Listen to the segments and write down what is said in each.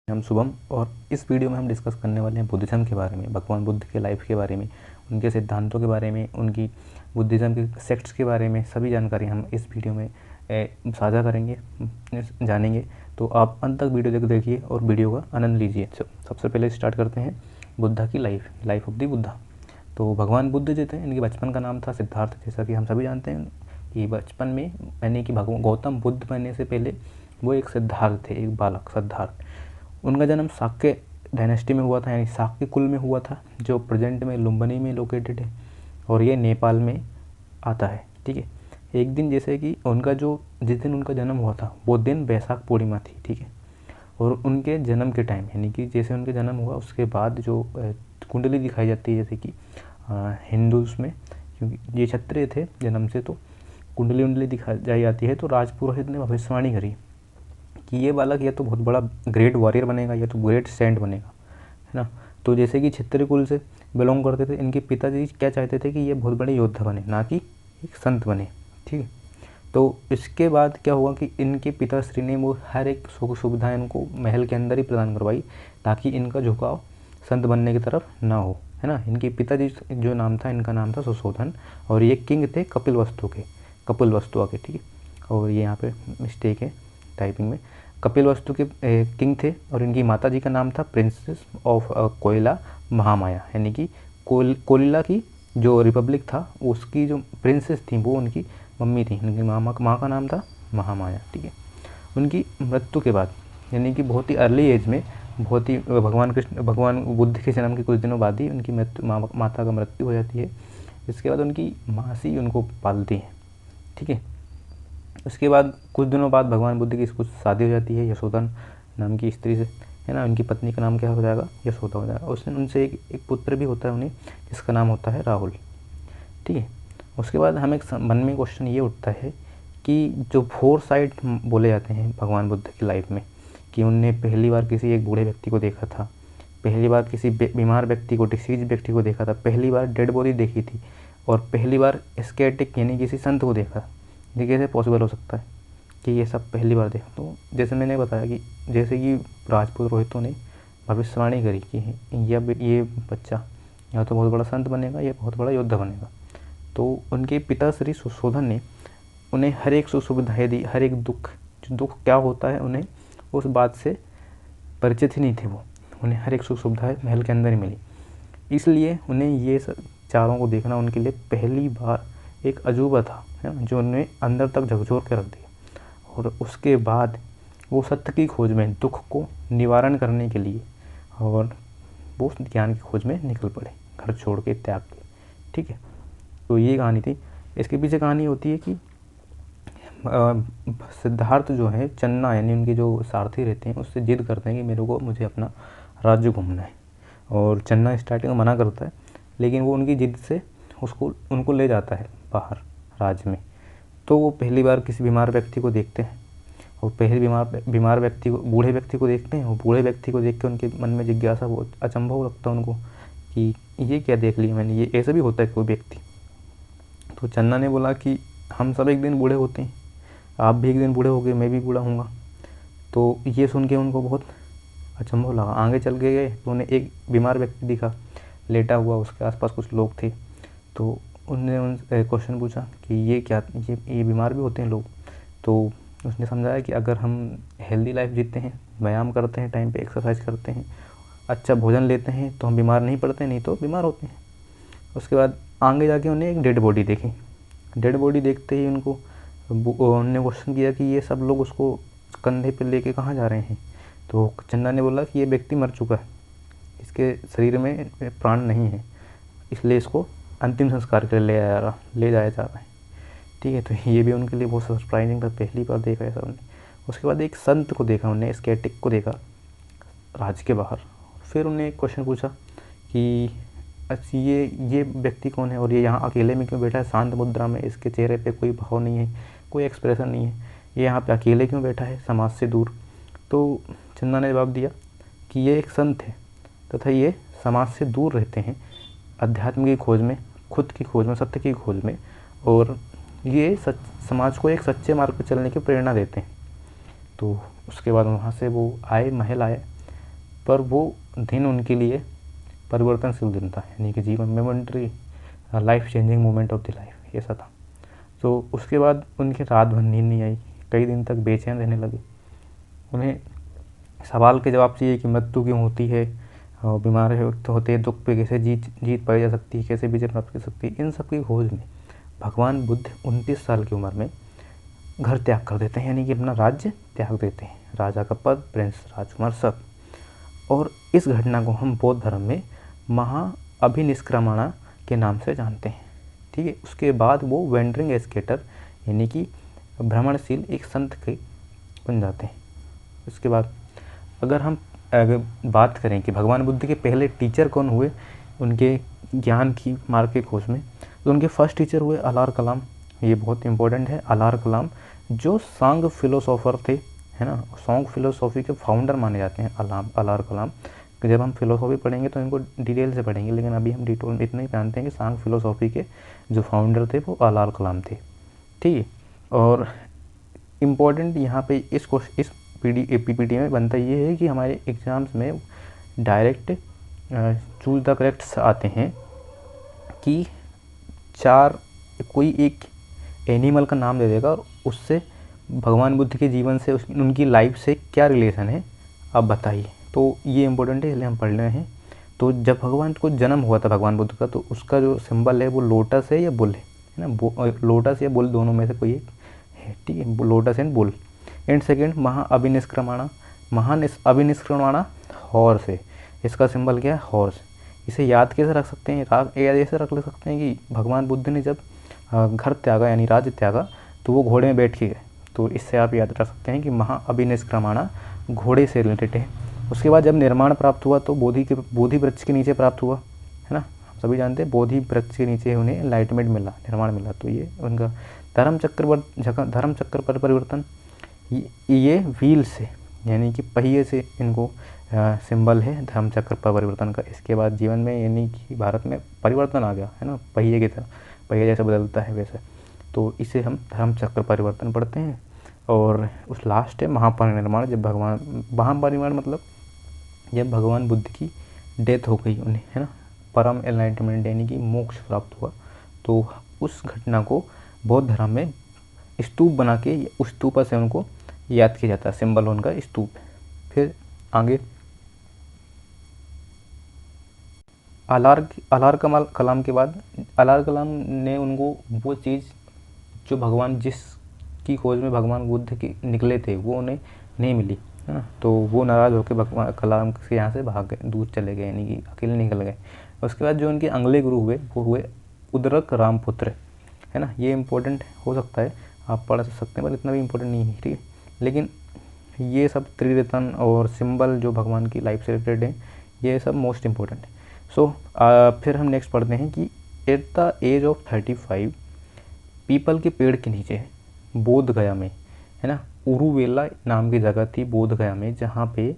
हम शुभम और इस वीडियो में हम डिस्कस करने वाले हैं बुद्धिज़्म के बारे में, भगवान बुद्ध के लाइफ के बारे में, उनके सिद्धांतों के बारे में, उनकी बुद्धिज़्म के सेक्ट्स के बारे में सभी जानकारी हम इस वीडियो में साझा करेंगे, जानेंगे। तो आप अंत तक वीडियो देखिए और वीडियो का आनंद लीजिए। सबसे पहले स्टार्ट करते हैं बुद्धा की लाइफ ऑफ दी बुद्धा। तो भगवान बुद्ध जो थे, इनके बचपन का नाम था सिद्धार्थ। जैसा कि हम सभी जानते हैं कि बचपन में यानी कि भगवान गौतम बुद्ध बनने से पहले वो एक सिद्धार्थ थे, एक बालक सिद्धार्थ। उनका जन्म शाक्य डायनेस्टी में हुआ था, यानी शाक्य कुल में हुआ था, जो प्रेजेंट में लुम्बिनी में लोकेटेड है और ये नेपाल में आता है। ठीक है। एक दिन जैसे कि उनका जिस दिन उनका जन्म हुआ था वो दिन बैसाख पूर्णिमा थी। ठीक है। और उनके जन्म के टाइम यानी कि जैसे उनके जन्म हुआ उसके बाद जो कुंडली दिखाई जाती है, जैसे कि हिंदूज में, क्योंकि ये क्षत्रिय थे जन्म से, तो कुंडली उंडली दिखाई जाती है। तो राजपुरोहित ने भविष्यवाणी करी कि ये बालक या तो बहुत बड़ा ग्रेट वॉरियर बनेगा या तो ग्रेट सेंट बनेगा, है ना। तो जैसे कि क्षत्रिय कुल से बिलोंग करते थे, इनके पिताजी क्या चाहते थे कि ये बहुत बड़े योद्धा बने, ना कि एक संत बने। ठीक है। तो इसके बाद क्या हुआ कि इनके पिताश्री ने वो हर एक सुख सुविधा इनको महल के अंदर ही प्रदान करवाई, ताकि इनका झुकाव संत बनने की तरफ ना हो, है ना। इनके पिताजी जो नाम था, इनका नाम था सुशोधन, और ये किंग थे कपिल वस्तु के। ठीक है। और ये यहाँ पे मिस्टेक है टाइपिंग में। कपिल वस्तु के किंग थे और इनकी माता जी का नाम था प्रिंसेस ऑफ कोयला महामाया, यानी कि कोयला की जो रिपब्लिक था उसकी जो प्रिंसेस थी वो उनकी मम्मी थी। उनकी माँ का नाम था महामाया। ठीक है। उनकी मृत्यु के बाद यानी कि बहुत ही अर्ली एज में, बहुत ही भगवान बुद्ध के जन्म के कुछ दिनों बाद ही उनकी माता का मृत्यु हो जाती है। इसके बाद उनकी मासी उनको पालती है। ठीक है। उसके बाद कुछ दिनों बाद भगवान बुद्ध की कुछ शादी हो जाती है यशोधन नाम की स्त्री से, है ना। उनकी पत्नी का नाम क्या हो जाएगा, यशोदा हो जाएगा। उसने उनसे एक पुत्र भी होता है उन्हें, जिसका नाम होता है राहुल। ठीक है। उसके बाद हमें मन में क्वेश्चन ये उठता है कि जो 4 साइट बोले जाते हैं भगवान बुद्ध की लाइफ में, कि उनने पहली बार किसी एक बूढ़े व्यक्ति को देखा था, पहली बार किसी बीमार व्यक्ति को, डिसीज व्यक्ति को देखा था, पहली बार डेड बॉडी देखी थी, और पहली बार एस्केटिक यानी किसी संत को देखा। ये कैसे पॉसिबल हो सकता है कि ये सब पहली बार देखा? तो जैसे मैंने बताया कि जैसे कि राजपूत रोहितों ने भविष्यवाणी करी कि ये बच्चा या तो बहुत बड़ा संत बनेगा या बहुत बड़ा योद्धा बनेगा। तो उनके पिता श्री सुशोधन ने उन्हें हर एक सुख सुविधाएँ दी, हर एक दुख क्या होता है उन्हें उस बात से परिचित ही नहीं थे वो। उन्हें हर एक सुख सुविधाएँ महल के अंदर ही मिली, इसलिए उन्हें ये चारों को देखना उनके लिए पहली बार एक अजूबा था, है ना, जो उन्हें अंदर तक झकझोर के रख दिया। और उसके बाद वो सत्य की खोज में, दुख को निवारण करने के लिए, और वो ज्ञान की खोज में निकल पड़े, घर छोड़ के, त्याग के। ठीक है। तो ये कहानी थी। इसके पीछे कहानी होती है कि सिद्धार्थ जो है, चन्ना यानी उनके जो सारथी रहते हैं, उससे जिद करते हैं कि मुझे अपना राज्य घूमना है। और चन्ना स्टार्टिंग में मना करता है, लेकिन वो उनकी जिद से उनको ले जाता है बाहर राज्य में। तो वो पहली बार किसी बीमार व्यक्ति को देखते हैं, और पहले बीमार व्यक्ति को, बूढ़े व्यक्ति को देखते हैं। और बूढ़े व्यक्ति को देख के उनके मन में जिज्ञासा, वो अचंभव लगता है उनको कि ये क्या देख लिया मैंने, ये ऐसा भी होता है कोई व्यक्ति। तो चन्ना ने बोला कि हम सब एक दिन बूढ़े होते हैं, आप भी एक दिन बूढ़े होगे, मैं भी बूढ़ा होऊंगा। तो ये सुन के उनको बहुत अचंभव लगा। आगे चल के गए तो उन्हें एक बीमार व्यक्ति दिखा लेटा हुआ, उसके आसपास कुछ लोग थे। तो उनने उनसे क्वेश्चन पूछा कि ये बीमार भी होते हैं लोग? तो उसने समझाया कि अगर हम हेल्दी लाइफ जीते हैं, व्यायाम करते हैं, टाइम पे एक्सरसाइज करते हैं, अच्छा भोजन लेते हैं, तो हम बीमार नहीं पड़ते, नहीं तो बीमार होते हैं। उसके बाद आगे जाके उन्हें एक डेड बॉडी देखी। डेड बॉडी देखते ही उन्होंने क्वेश्चन किया कि ये सब लोग उसको कंधे पे लेके कहाँ जा रहे हैं? तो चन्ना ने बोला कि ये व्यक्ति मर चुका है, इसके शरीर में प्राण नहीं है, इसलिए इसको अंतिम संस्कार के लिए ले जाया जा रहा है। ठीक है। तो ये भी उनके लिए बहुत सरप्राइजिंग था, पहली बार देखा ऐसा उन्होंने। उसके बाद एक संत को देखा उन्हें, स्केटिक को देखा राज्य के बाहर। फिर उन्हें एक क्वेश्चन पूछा कि अच्छा ये व्यक्ति कौन है, और ये यहाँ अकेले में क्यों बैठा है शांत मुद्रा में, इसके चेहरे पे कोई भाव नहीं है, कोई एक्सप्रेशन नहीं है, ये यहाँ पे अकेले क्यों बैठा है समाज से दूर? तो चन्ना ने जवाब दिया कि ये एक संत है तथा ये समाज से दूर रहते हैं, अध्यात्म की खोज में, खुद की खोज में, सत्य की खोज में, और ये समाज को एक सच्चे मार्ग पर चलने की प्रेरणा देते हैं। तो उसके बाद वहाँ से वो आए, महल आए, पर वो दिन उनके लिए परिवर्तनशील दिन था, यानी कि जीवन में momentary life changing moment of the life ऐसा था। तो उसके बाद उनकी रात भर नींद नहीं आई, कई दिन तक बेचैन रहने लगे। उन्हें सवाल के जवाब चाहिए कि मृत्यु क्यों होती है, और बीमार होते हैं, दुख पे कैसे जीत पाई जा सकती है, कैसे विजय प्राप्त कर सकती है। इन सब की खोज में भगवान बुद्ध 29 साल की उम्र में घर त्याग कर देते हैं, यानी कि अपना राज्य त्याग देते हैं, राजा का पद, प्रिंस, राजकुमार सब। और इस घटना को हम बौद्ध धर्म में महाअभिनिष्क्रमण के नाम से जानते हैं। ठीक है, उसके बाद वो वेंडरिंग एस्केटर यानी कि भ्रमणशील एक संत के बन जाते हैं। उसके बाद अगर हम बात करें कि भगवान बुद्ध के पहले टीचर कौन हुए उनके ज्ञान की मार्ग के खोज में, तो उनके फर्स्ट टीचर हुए अलार कलाम। ये बहुत इंपॉर्टेंट है, अलार कलाम जो सांग फिलोसोफर थे, है ना, सॉन्ग फिलोसॉफी के फाउंडर माने जाते हैं अलार कलाम। जब हम फिलोसॉफी पढ़ेंगे तो इनको डिटेल से पढ़ेंगे, लेकिन अभी हम डिटेल इतना ही जानते हैं कि सांग फिलोसॉफी के जो फाउंडर थे वो अलार कलाम थे। ठीक है, और इम्पॉर्टेंट यहाँ पे इस पीपीटी में बनता ये है कि हमारे एग्ज़ाम्स में डायरेक्ट चूज द करेक्ट्स आते हैं कि कोई एक एनिमल का नाम दे देगा और उससे भगवान बुद्ध के जीवन से उनकी लाइफ से क्या रिलेशन है आप बताइए। तो ये इम्पोर्टेंट है, इसलिए हम पढ़ रहे हैं। तो जब भगवान को जन्म हुआ था भगवान बुद्ध का, तो उसका जो सिंबल है वो लोटस है या बुल है ना, लोटस या बुल दोनों में से कोई एक है। ठीक है, lotus and bull. And second महाअभिनिष्क्रमण हॉर्स है, इसका सिंबल क्या है, हॉर्स। इसे याद कैसे रख सकते हैं, याद ऐसे रख ले सकते हैं कि भगवान बुद्ध ने जब घर त्यागा यानी राज्य त्यागा तो वो घोड़े में बैठ के गए, तो इससे आप याद रख सकते हैं कि महाअभिनिष्क्रमण घोड़े से रिलेटेड है। उसके बाद जब निर्माण प्राप्त हुआ तो बोधि वृक्ष के नीचे प्राप्त हुआ, है ना, हम सभी जानते हैं बोधि वृक्ष के नीचे उन्हें एनलाइटमेंट मिला, निर्माण मिला। तो ये उनका धर्म चक्र पर परिवर्तन, ये व्हील से यानी कि पहिए से इनको सिंबल है धर्म चक्र पर परिवर्तन का। इसके बाद जीवन में यानी कि भारत में परिवर्तन आ गया, है ना, पहिए की तरह, पहिए जैसे बदलता है वैसे। तो इसे हम धर्म चक्र परिवर्तन पढ़ते हैं। और उस लास्ट है महापरिनिर्वाण, जब महापरिनिर्वाण मतलब जब भगवान बुद्ध की डेथ हो गई उन्हें, है ना, परम एनलाइटमेंट यानी कि मोक्ष प्राप्त हुआ। तो उस घटना को बौद्ध धर्म में स्तूप बना के उस स्तूप से उनको याद किया जाता है, सिंबल उनका स्तूप। फिर आगे अलार कलाम के बाद अलार कलाम ने उनको वो चीज़ जो भगवान जिसकी खोज में भगवान बुद्ध की निकले थे वो उन्हें नहीं मिली, है ना, तो वो नाराज़ होकर भगवान कलाम के यहाँ से भाग गए, दूर चले गए, यानी कि अकेले निकल गए। उसके बाद जो उनके अगले गुरु हुए वो हुए उदरक रामपुत्र, है ना। ये इम्पोर्टेंट हो सकता है, आप पढ़ सकते हैं, पर इतना भी इम्पोर्टेंट नहीं है, ठीक है। लेकिन ये सब त्रिरत्न और सिंबल जो भगवान की लाइफ से रिलेटेड है, ये सब मोस्ट इम्पोर्टेंट है। सो फिर हम नेक्स्ट पढ़ते हैं कि at the age of 35 people के पेड़ के नीचे बोध गया में, है ना, उरुवेला नाम की जगह थी बोध गया में, जहाँ पे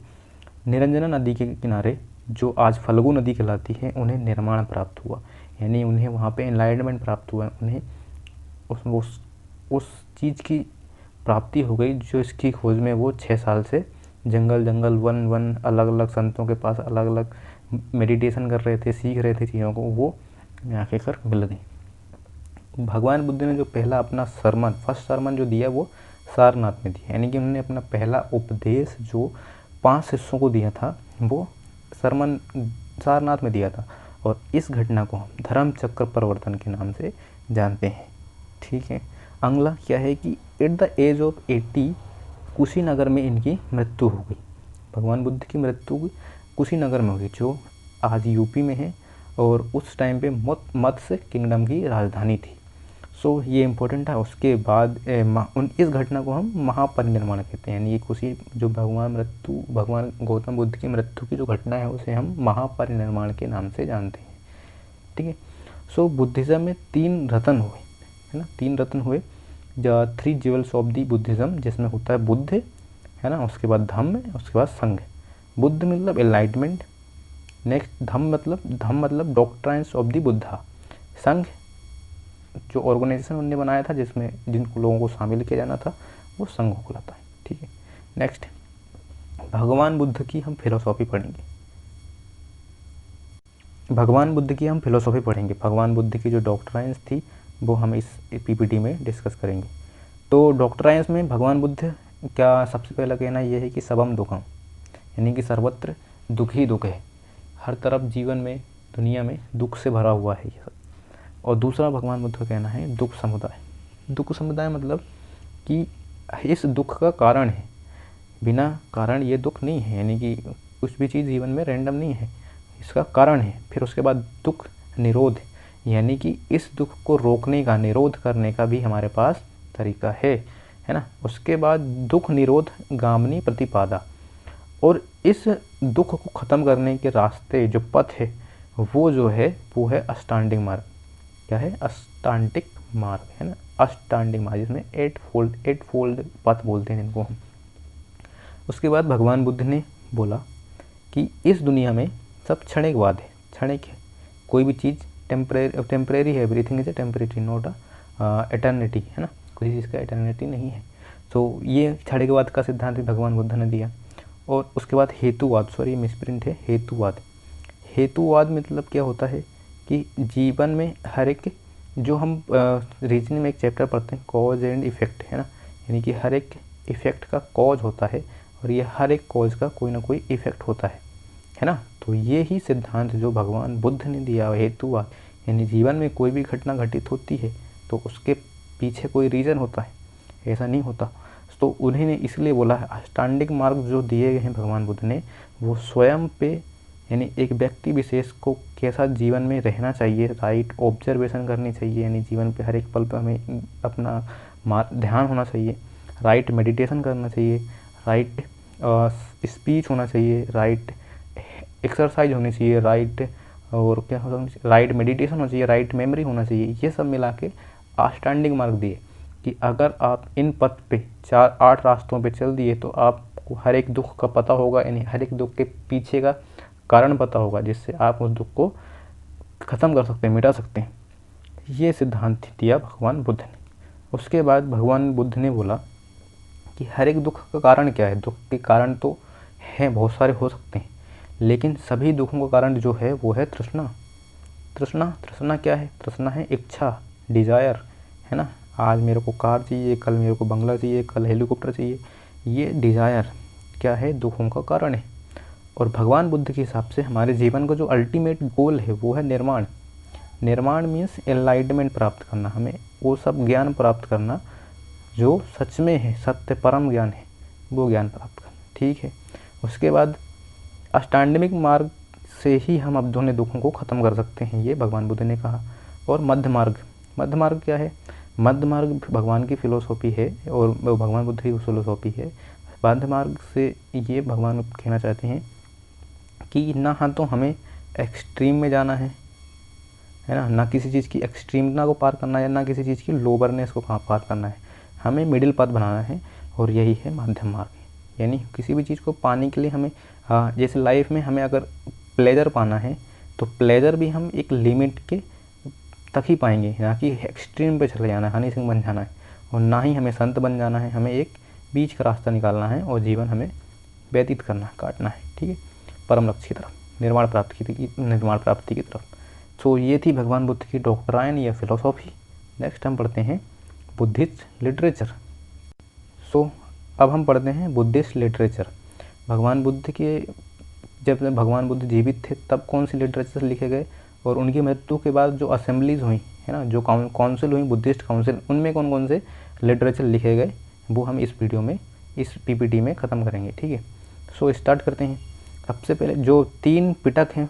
निरंजना नदी के किनारे जो आज फल्गु नदी कहलाती है उन्हें निर्माण प्राप्त हुआ, यानी उन्हें वहाँ पे एनलाइटमेंट प्राप्त हुआ, उन्हें उस चीज़ की प्राप्ति हो गई जो इसकी खोज में वो 6 साल से जंगल वन अलग अलग संतों के पास अलग अलग मेडिटेशन कर रहे थे, सीख रहे थे चीज़ों को, वो आखिरकार मिल गई। भगवान बुद्ध ने जो पहला अपना फर्स्ट सरमन जो दिया वो सारनाथ में दिया, यानी कि उन्होंने अपना पहला उपदेश जो 5 शिष्यों को दिया था वो सरमन सारनाथ में दिया था। और इस घटना को हम धर्म चक्र परिवर्तन के नाम से जानते हैं, ठीक है। अगला क्या है कि at the age of 80 Kushinagar में इनकी मृत्यु हो गई। भगवान बुद्ध की मृत्यु कुशीनगर में हुई जो आज यूपी में है, और उस टाइम पे मत्स्य किंगडम की राजधानी थी। सो ये इम्पोर्टेंट है। उसके बाद इस घटना को हम महापरिनिर्वाण कहते हैं, यानी ये जो भगवान गौतम बुद्ध की मृत्यु की जो घटना है उसे हम महापरिनिर्वाण के नाम से जानते हैं, ठीक है। सो बुद्धिज़्म में 3 रत्न हुए, है ना, 3 रत्न हुए, the 3 jewels of the Buddhism, जिसमें होता है बुद्ध, है ना, उसके बाद धम्म, उसके बाद संघ। बुद्ध मतलब एनलाइटमेंट, नेक्स्ट धम्म मतलब डॉक्ट्राइन्स ऑफ दी बुद्धा, संघ जो ऑर्गेनाइजेशन उन्होंने बनाया था जिसमें जिन लोगों को शामिल किया जाना था वो संघ कहलाता है, ठीक है। नेक्स्ट भगवान बुद्ध की हम फिलोसॉफी पढ़ेंगे। भगवान बुद्ध की हम फिलोसॉफी पढ़ेंगे। भगवान बुद्ध की जो डॉक्ट्राइन्स थी वो हम इस पीपीटी में डिस्कस करेंगे। तो डॉक्ट्राइन्स में भगवान बुद्ध क्या सबसे पहला कहना ये है कि सबम दुखम, यानी कि सर्वत्र दुख ही दुख है, हर तरफ जीवन में दुनिया में दुख से भरा हुआ है ये सब। और दूसरा भगवान बुद्ध का कहना है दुख समुदाय। दुख समुदाय मतलब कि इस दुख का कारण है, बिना कारण ये दुख नहीं है, यानी कि कुछ भी चीज़ जीवन में रैंडम नहीं है, इसका कारण है। फिर उसके बाद दुख निरोध, यानी कि इस दुख को रोकने का, निरोध करने का भी हमारे पास तरीका है ना। उसके बाद दुख निरोध गामिनी प्रतिपादा, और इस दुख को ख़त्म करने के रास्ते जो पथ है वो जो है वो है अष्टांगिक मार्ग। क्या है? अष्टांगिक मार्ग है ना, अष्टांगिक मार्ग, जिसमें एट फोल्ड पथ बोलते हैं जिनको हम। उसके बाद भगवान बुद्ध ने बोला कि इस दुनिया में सब क्षणिकवाद है, क्षणिक है, कोई भी चीज़ टेम्परेरी है, everything is a temporary, not eternity, है ना, कोई चीज़ का एटर्निटी नहीं है। तो ये क्षणिकवाद का सिद्धांत भी भगवान बुद्ध ने दिया। और उसके बाद हेतुवाद, सॉरी मिसप्रिंट है, हेतुवाद। हेतुवाद मतलब क्या होता है कि जीवन में हर एक, जो हम रीजनिंग में एक चैप्टर पढ़ते हैं कॉज एंड इफेक्ट, है ना, यानी कि हर एक इफेक्ट का कॉज होता है और ये हर एक कॉज का कोई ना कोई इफेक्ट होता है ना। तो ये ही सिद्धांत जो भगवान बुद्ध ने दिया हेतुवाद, यानी जीवन में कोई भी घटना घटित होती है तो उसके पीछे कोई रीज़न होता है, ऐसा नहीं होता। तो उन्हीं ने इसलिए बोला है अष्टांगिक मार्ग जो दिए गए हैं भगवान बुद्ध ने, वो स्वयं पे, यानी एक व्यक्ति विशेष को कैसा जीवन में रहना चाहिए, राइट ऑब्जर्वेशन करनी चाहिए, यानी जीवन पे हर एक पल पे हमें अपना ध्यान होना चाहिए, राइट मेडिटेशन करना चाहिए, राइट स्पीच होना चाहिए, राइट एक्सरसाइज होनी चाहिए, राइट और क्या होना चाहिए, राइट मेडिटेशन होना चाहिए, राइट मेमोरी होना चाहिए। ये सब मिला के अष्टांगिक मार्ग दिए कि अगर आप इन पथ पे 8 रास्तों पे चल दिए तो आपको हर एक दुख का पता होगा, यानी हर एक दुख के पीछे का कारण पता होगा, जिससे आप उस दुख को ख़त्म कर सकते हैं, मिटा सकते हैं। ये सिद्धांत दिया भगवान बुद्ध ने। उसके बाद भगवान बुद्ध ने बोला कि हर एक दुख का कारण क्या है। दुख के कारण तो हैं, बहुत सारे हो सकते हैं, लेकिन सभी दुखों का कारण जो है वो है तृष्णा। तृष्णा क्या है? तृष्णा है इच्छा, डिज़ायर, है ना। आज मेरे को कार चाहिए, कल मेरे को बंगला चाहिए, कल हेलीकॉप्टर चाहिए। ये डिज़ायर क्या है? दुखों का कारण है। और भगवान बुद्ध के हिसाब से हमारे जीवन का जो अल्टीमेट गोल है वो है निर्माण। निर्माण मीन्स एनलाइटमेंट प्राप्त करना, हमें वो सब ज्ञान प्राप्त करना जो सच में है, सत्य परम ज्ञान है, वो ज्ञान प्राप्त करना, ठीक है। उसके बाद अष्टांगिक मार्ग से ही हम अपने दुखों को ख़त्म कर सकते हैं, ये भगवान बुद्ध ने कहा। और मध्य मार्ग क्या है? मध्य मार्ग भगवान की फ़िलोसॉफ़ी है और भगवान बुद्ध की फ़िलोसॉफ़ी है। मध्य मार्ग से ये भगवान कहना चाहते हैं कि ना हाँ तो हमें एक्सट्रीम में जाना है ना, ना किसी चीज़ की एक्सट्रीमता को पार करना है, ना किसी चीज़ की लोबरनेस को पार करना है, हमें मिडिल पथ बनाना है, और यही है मध्यम मार्ग। यानी किसी भी चीज़ को पाने के लिए हमें, जैसे लाइफ में हमें अगर प्लेजर पाना है तो प्लेजर भी हम एक लिमिट के तक ही पाएंगे, ना कि एक्सट्रीम पे चले जाना है, हनी सिंह बन जाना है, और ना ही हमें संत बन जाना है। हमें एक बीच का रास्ता निकालना है और जीवन हमें व्यतीत करना है, काटना है, ठीक है, परम लक्ष्य की तरफ, निर्माण प्राप्ति की तरफ। तो ये थी भगवान बुद्ध की डॉक्ट्राइन या फिलोसॉफी। नेक्स्ट हम पढ़ते हैं बुद्धिस्ट लिटरेचर। सो अब हम पढ़ते हैं बुद्धिस्ट लिटरेचर। भगवान बुद्ध के, जब भगवान बुद्ध जीवित थे तब कौन सी लिटरेचर लिखे गए, और उनकी मृत्यु के बाद जो असेंबलीज हुई, है ना, जो काउंसिल हुई, बुद्धिस्ट काउंसिल, उनमें कौन कौन से लिटरेचर लिखे गए वो हम इस वीडियो में, इस पीपीटी में ख़त्म करेंगे, ठीक है। सो स्टार्ट करते हैं। सबसे पहले जो 3 पिटक हैं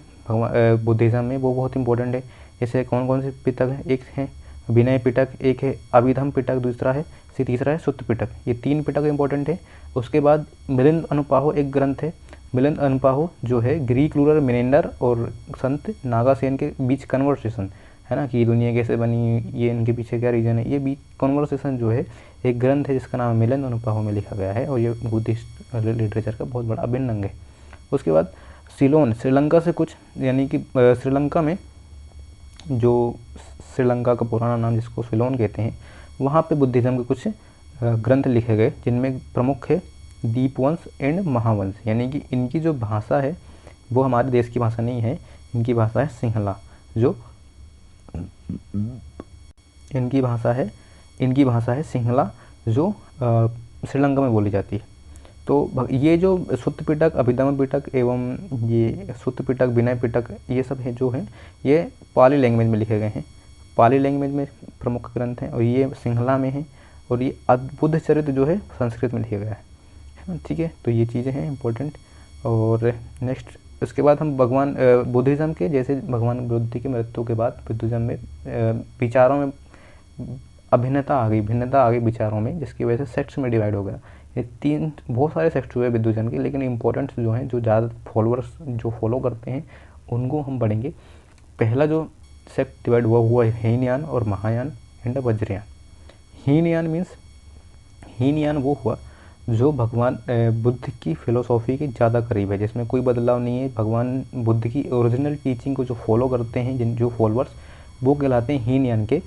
बुद्धिज़्म में वो बहुत इंपॉर्टेंट है। जैसे कौन कौन से पिटक हैं? एक है विनय पिटक, एक है अभिधम पिटक, दूसरा है तीसरा है सुत्त पिटक। ये 3 पिटक इंपॉर्टेंट है। उसके बाद मिलिंद अनुपाहो एक ग्रंथ है। मिलिंद अनुपाहो जो है ग्रीक रूलर मिनेंडर और संत नागासेन के बीच कन्वर्सेशन, है ना, कि दुनिया कैसे बनी, ये इनके पीछे क्या रीज़न है, ये बीच कन्वर्सेशन जो है एक ग्रंथ है जिसका नाम मिलिंद अनुपाहो में लिखा गया है, और ये बुद्धिस्ट लिटरेचर का बहुत बड़ा अभिन्न अंग है। उसके बाद सिलोन, श्रीलंका से कुछ, यानी कि श्रीलंका में, जो श्रीलंका का पुराना नाम जिसको सिलोन कहते हैं, वहाँ पे बुद्धिज़्म के कुछ ग्रंथ लिखे गए, जिनमें प्रमुख है दीपवंश एंड महावंश, यानी कि इनकी जो भाषा है वो हमारे देश की भाषा नहीं है, इनकी भाषा है सिंहला, जो इनकी भाषा है सिंहला, जो श्रीलंका में बोली जाती है। तो ये जो सुत्त पिटक, अभिधम्म पिटक एवं ये सुत्त पिटक, विनय पिटक, ये सब है जो हैं ये पाली लैंग्वेज में लिखे गए हैं, पाली लैंग्वेज में प्रमुख ग्रंथ हैं, और ये सिंहला में हैं, और ये बुद्ध चरित्र जो है संस्कृत में लिखा गया है ना, ठीक है। तो ये चीज़ें हैं इंपॉर्टेंट। और नेक्स्ट उसके बाद हम भगवान बुद्धिज़्म के, जैसे भगवान बुद्ध की मृत्यु के बाद बुद्धिज़्म में विचारों में भिन्नता आ गई विचारों में, जिसकी वजह से सेक्ट्स में डिवाइड हो गया। ये तीन बहुत सारे सेक्ट्स हुए बुद्धिज़्म के, लेकिन इंपॉर्टेंट जो हैं, जो ज़्यादा फॉलोअर्स जो फॉलो करते हैं उनको हम पढ़ेंगे। पहला जो सेक्ट डिवाइड हुआ है हीनयान और महायान एंड वज्रयान। हीनयान वो हुआ जो भगवान बुद्ध की फ़िलोसॉफ़ी के ज़्यादा करीब है, जिसमें कोई बदलाव नहीं है, भगवान बुद्ध की ओरिजिनल टीचिंग को जो फॉलो करते हैं, जो फॉलोअर्स, वो कहलाते हैं हीनयान के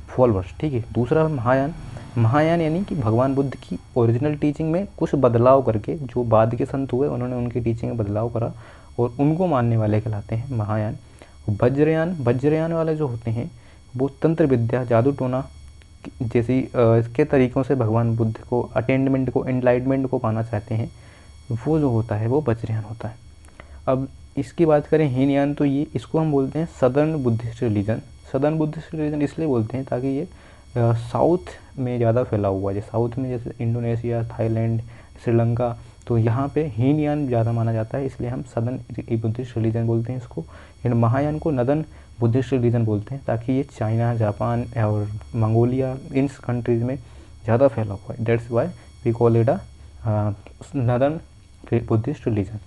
फॉलोअर्स, ठीक है। दूसरा महायान यानी कि भगवान बुद्ध की ओरिजिनल टीचिंग में कुछ बदलाव करके, जो बाद के संत हुए उन्होंने उनकी टीचिंग में बदलाव करा और उनको मानने वाले कहलाते हैं महायान। वज्रयान वाले जो होते हैं वो तंत्र विद्या, जादू टोना जैसी इसके तरीक़ों से भगवान बुद्ध को अटेनमेंट को, एनलाइटमेंट को पाना चाहते हैं, वो जो होता है वो वज्रयान होता है। अब इसकी बात करें हीनयान, तो ये इसको हम बोलते हैं southern Buddhist religion. Southern Buddhist religion इसलिए बोलते हैं ताकि ये साउथ में ज़्यादा फैला हुआ है, साउथ में जैसे इंडोनेशिया, थाईलैंड, श्रीलंका, तो यहाँ पे हीनयान ज़्यादा माना जाता है, इसलिए हम सदर्न बुद्धिस्ट रिलीजन बोलते हैं इसको। एंड महायान को नदर्न बुद्धिस्ट रिलीजन बोलते हैं, ताकि ये चाइना, जापान और मंगोलिया, इन कंट्रीज़ में ज़्यादा फैला हुआ है। That's why we call it northern Buddhist religion.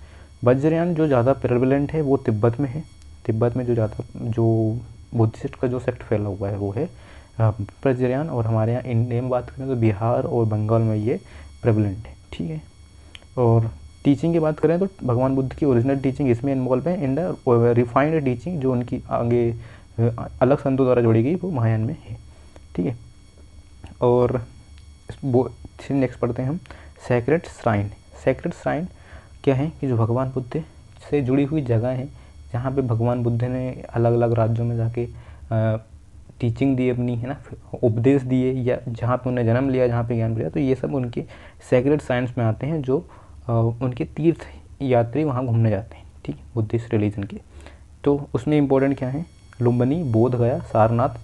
Vajrayana जो ज़्यादा प्रेवलेंट है वो तिब्बत में है। तिब्बत में जो बुद्धिस्ट का जो सेक्ट फैला हुआ है वो है वज्रयान, और हमारे यहाँ इंडिया में बात करें तो बिहार और बंगाल में ये प्रेवलेंट है, ठीक है। और टीचिंग की बात करें तो भगवान बुद्ध की ओरिजिनल टीचिंग इसमें इन्वॉल्व है, एंड रिफाइंड टीचिंग जो उनकी आगे अलग संतों द्वारा जोड़ी गई वो महायान में है, ठीक है। और वो नेक्स्ट पढ़ते हैं हम सेक्रेड श्राइन। सेक्रेड श्राइन क्या है कि जो भगवान बुद्ध से जुड़ी हुई जगह है, जहाँ पे भगवान बुद्ध ने अलग अलग राज्यों में जाके टीचिंग दी अपनी, है ना, उपदेश दिए, या जहाँ पे उन्हें जन्म लिया, जहाँ पे ज्ञान लिया, तो ये सब उनके सेक्रेड साइंस में आते हैं, जो उनके तीर्थ यात्री वहाँ घूमने जाते हैं, ठीक, बुद्धिस्ट रिलीजन के। तो उसमें इम्पोर्टेंट क्या है, लुम्बिनी, बोध गया, सारनाथ,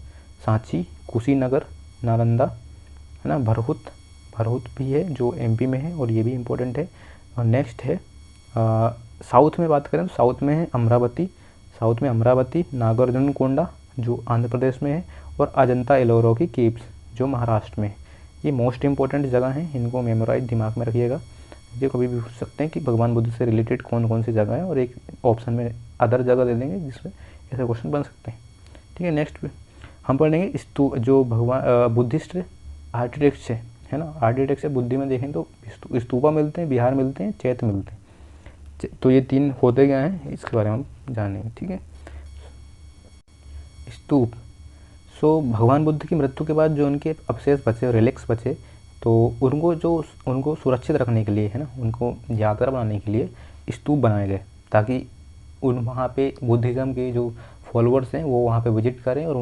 सांची, कुशीनगर, नालंदा, है ना, भरहुत भी है जो MP में है, और ये भी इम्पोर्टेंट है। और नेक्स्ट है साउथ में बात करें तो साउथ में है अमरावती, नागार्जुनकोंडा जो आंध्र प्रदेश में है, और अजंता एलोरा की केव्स जो महाराष्ट्र में है। ये मोस्ट इंपॉर्टेंट जगह हैं, इनको मेमोराइज दिमाग में रखिएगा। ये कभी भी पूछ सकते हैं कि भगवान बुद्ध से रिलेटेड कौन कौन सी जगह है, और एक ऑप्शन में अदर जगह दे देंगे जिसमें ऐसे क्वेश्चन बन सकते हैं, ठीक है। नेक्स्ट हम पढ़ेंगे जो भगवान बुद्धिस्ट आर्किटेक्ट है ना, आर्किटेक्ट से बुद्धि में देखें तो स्तूपा मिलते हैं, विहार मिलते हैं, चैत्य मिलते हैं। तो ये तीन होते क्या हैं इसके बारे में हम जानेंगे, ठीक है। स्तूप, भगवान बुद्ध की मृत्यु के बाद जो उनके अवशेष बचे, रिलिक्स बचे, तो उनको सुरक्षित रखने के लिए, है ना, उनको यादगार बनाने के लिए स्तूप बनाए गए, ताकि वहाँ पे बुद्धिज़्म के जो फॉलोअर्स हैं वो वहाँ पे विजिट करें और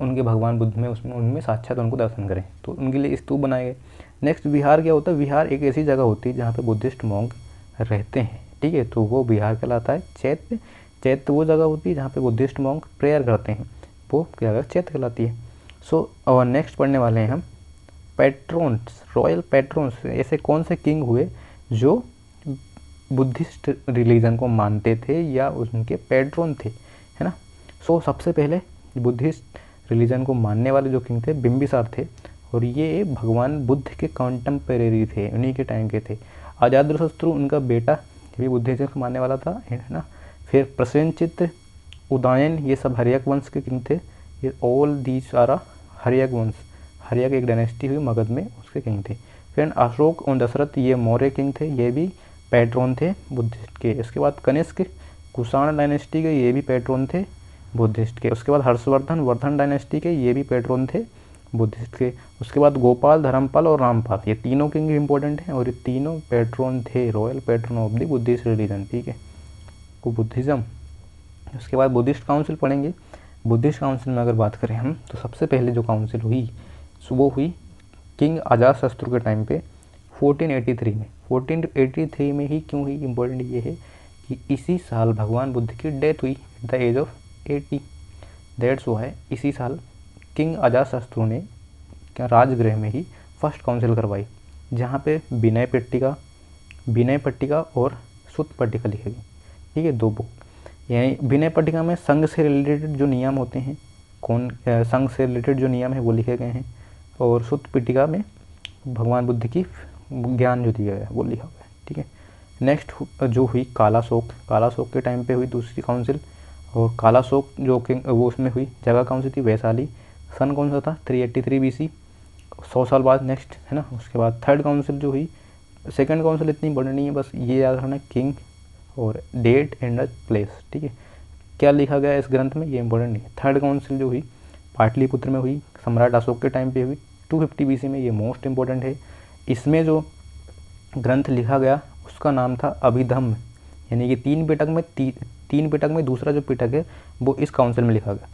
उनके भगवान बुद्ध में उनमें साक्षात उनको दर्शन करें, तो उनके लिए स्तूप बनाए गए। नेक्स्ट विहार क्या होता है, विहार एक ऐसी जगह होती है जहाँ पे बुद्धिस्ट मॉन्क रहते हैं, ठीक है, तो वो विहार कहलाता है। चैत्य वो जगह होती है जहाँ पे बुद्धिस्ट मॉन्क प्रेयर करते हैं, वो क्या चैत्य कहलाती है। और नेक्स्ट पढ़ने वाले हैं हम पैट्रोन्स, रॉयल पैट्रोन्स, ऐसे कौन से किंग हुए जो बुद्धिस्ट रिलीजन को मानते थे या उनके पैट्रोन थे, है ना। सबसे पहले बुद्धिस्ट रिलीजन को मानने वाले जो किंग थे बिम्बिसार थे, और ये भगवान बुद्ध के कॉन्टेम्परेरी थे, उन्हीं के टाइम के थे। अजातशत्रु उनका बेटा भी बुद्धिज्म को मानने वाला था, है ना। फिर प्रसेनचित्र, उदयन, ये सब हर्यक वंश के किंग थे। ये ऑल दीज आर हर्यक वंश, हर्यक एक डायनेस्टी हुई मगध में, उसके किंग थे। फिर अशोक और दशरथ ये मौर्य किंग थे, ये भी पैट्रोन थे बुद्धिस्ट के। इसके बाद कनिष्क कुषाण डायनेस्टी के, ये भी पैट्रोन थे बुद्धिस्ट के। उसके बाद हर्षवर्धन वर्धन डायनेस्टी के, ये भी पैट्रोन थे बुद्धिस्ट के। उसके बाद गोपाल, धर्मपाल और रामपाल, ये तीनों किंग इंपॉर्टेंट हैं और ये तीनों पैट्रोन थे, royal patron of the Buddhist religion, ठीक है, को बुद्धिज़्म। उसके बाद बुद्धिस्ट काउंसिल पढ़ेंगे। बुद्धिस्ट काउंसिल में अगर बात करें हम, तो सबसे पहले जो काउंसिल हुई वो हुई किंग अजातशत्रु के टाइम पे 1483 में। 1483 में ही क्यों हुई, इम्पोर्टेंट ये है कि इसी साल भगवान बुद्ध की डेथ हुई at the age of 80। That's why इसी साल किंग अजातशत्रु ने क्या राजगृह में ही फर्स्ट काउंसिल करवाई, जहाँ पे विनय पट्टिका और सुत्त पट्टिका लिखी गई, ठीक है, 2 बुक। यानी विनय पट्टिका में संघ से रिलेटेड जो नियम होते हैं, संघ से रिलेटेड जो नियम है वो लिखे गए हैं, और सुत्त पिटिका में भगवान बुद्ध की ज्ञान जो दिया गया है वो लिखा गया है, ठीक है। नेक्स्ट जो हुई कालाशोक के टाइम पे हुई दूसरी काउंसिल, और कालाशोक जो कि वो उसमें हुई जगह कौन सी थी, वैशाली। सन कौन सा था, 383 BC, 100 साल बाद नेक्स्ट, है ना। उसके बाद थर्ड काउंसिल जो हुई, सेकंड काउंसिल इतनी इंपॉर्टेंट नहीं है, बस ये याद रखना किंग और डेट एंड प्लेस, ठीक है, क्या लिखा गया इस ग्रंथ में ये इंपॉर्टेंट नहीं है। थर्ड काउंसिल जो हुई पाटलिपुत्र में हुई, सम्राट अशोक के टाइम पे हुई 250 BC में, ये मोस्ट इंपॉर्टेंट है। इसमें जो ग्रंथ लिखा गया उसका नाम था अभिधम्म, यानी कि 3 पिटक में दूसरा जो पिटक है वो इस काउंसिल में लिखा गया।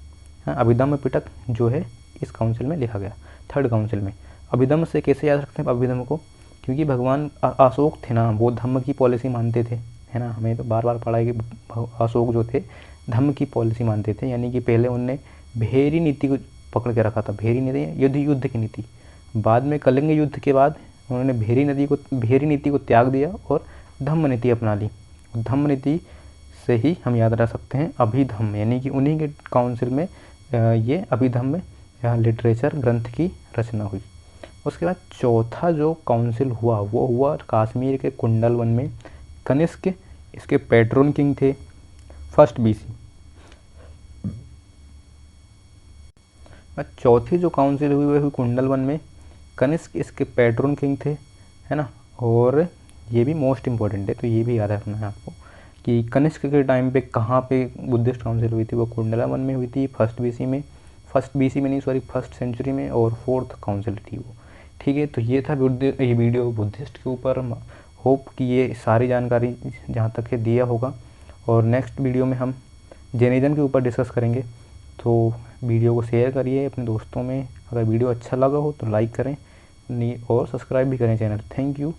हाँ, अभिधम्म पिटक जो है इस काउंसिल में लिखा गया, थर्ड काउंसिल में। अभिधम्म से कैसे याद रखते हैं अभिधम्म को, क्योंकि भगवान अशोक थे ना, वो धम्म की पॉलिसी मानते थे, है ना। हमें तो बार बार पढ़ा है कि अशोक जो थे धम्म की पॉलिसी मानते थे, यानी कि पहले उनने भेरी नीति को पकड़ के रखा था। भेरी नीति युद्ध की नीति, बाद में कलिंग युद्ध के बाद उन्होंने भेरी नीति को त्याग दिया और धम्म नीति अपना ली। धम्म नीति से ही हम याद रख सकते हैं अभिधम्म, यानी कि उन्हीं के काउंसिल में ये अभिधम्म लिटरेचर ग्रंथ की रचना हुई। उसके बाद चौथा जो काउंसिल हुआ वो हुआ कश्मीर के कुंडल वन में। कनिष्क इसके पैट्रोन किंग थे, 1st BC। चौथी जो काउंसिल हुई वह हुई कुंडल वन में। कनिष्क इसके पैट्रोन किंग थे, है ना। और ये भी मोस्ट इम्पॉर्टेंट है, तो ये भी याद रखना है आपको कि कनिष्क के टाइम पे कहाँ पे बुद्धिस्ट काउंसिल हुई थी, वो कुंडला वन में हुई थी 1st BC में, 1st सेंचुरी में, और 4th काउंसिल थी वो, ठीक है। तो ये था ये वीडियो बुद्धिस्ट के ऊपर। होप कि ये सारी जानकारी जहाँ तक है दिया होगा, और नेक्स्ट वीडियो में हम जैनिज़्म के ऊपर डिस्कस करेंगे। तो वीडियो को शेयर करिए अपने दोस्तों में, अगर वीडियो अच्छा लगा हो तो लाइक करें और सब्सक्राइब भी करें चैनल। Thank you.